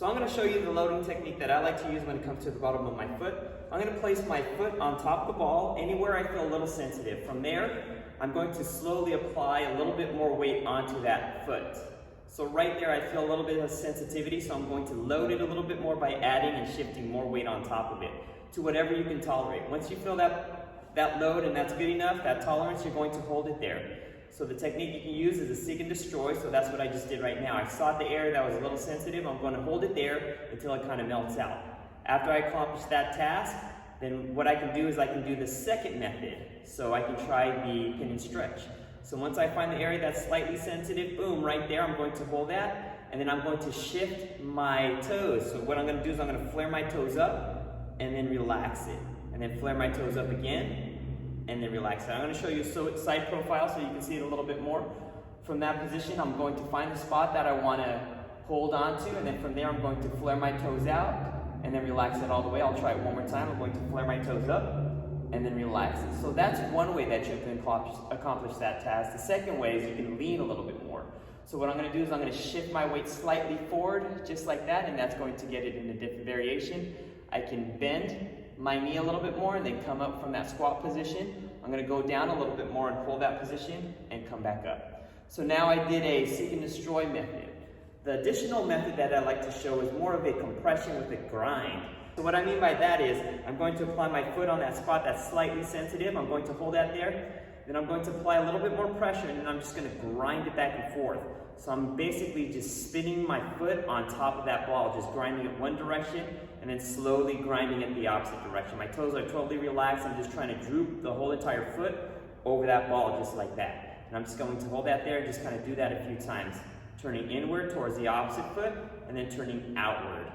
So I'm going to show you the loading technique that I like to use when it comes to the bottom of my foot. I'm going to place my foot on top of the ball, anywhere I feel a little sensitive. From there, I'm going to slowly apply a little bit more weight onto that foot. So right there, I feel a little bit of sensitivity, so I'm going to load it a little bit more by adding and shifting more weight on top of it to whatever you can tolerate. Once you feel that load and that's good enough, that tolerance, you're going to hold it there. So the technique you can use is a seek and destroy, so that's what I just did right now. I sought the area that was a little sensitive. I'm going to hold it there until it kind of melts out. After I accomplish that task, then what I can do is I can do the second method. So I can try the pin and stretch. So once I find the area that's slightly sensitive, boom, right there, I'm going to hold that, and then I'm going to shift my toes. So what I'm going to do is I'm going to flare my toes up and then relax it. And then flare my toes up again, and then relax it. I'm going to show you a side profile so you can see it a little bit more. From that position, I'm going to find the spot that I want to hold on to, and then from there I'm going to flare my toes out and then relax it all the way. I'll try it one more time. I'm going to flare my toes up and then relax it. So that's one way that you can accomplish that task. The second way is you can lean a little bit more. So what I'm going to do is I'm going to shift my weight slightly forward, just like that, and that's going to get it in a different variation. I can bend my knee a little bit more and then come up from that squat position. I'm going to go down a little bit more and hold that position and come back up. So now I did a seek and destroy method. The additional method that I like to show is more of a compression with a grind. So what I mean by that is I'm going to apply my foot on that spot that's slightly sensitive. I'm going to hold that there. Then I'm going to apply a little bit more pressure, and then I'm just going to grind it back and forth. So I'm basically just spinning my foot on top of that ball, just grinding it one direction and then slowly grinding it the opposite direction. My toes are totally relaxed. I'm just trying to droop the whole entire foot over that ball just like that. And I'm just going to hold that there and just kind of do that a few times, turning inward towards the opposite foot and then turning outward.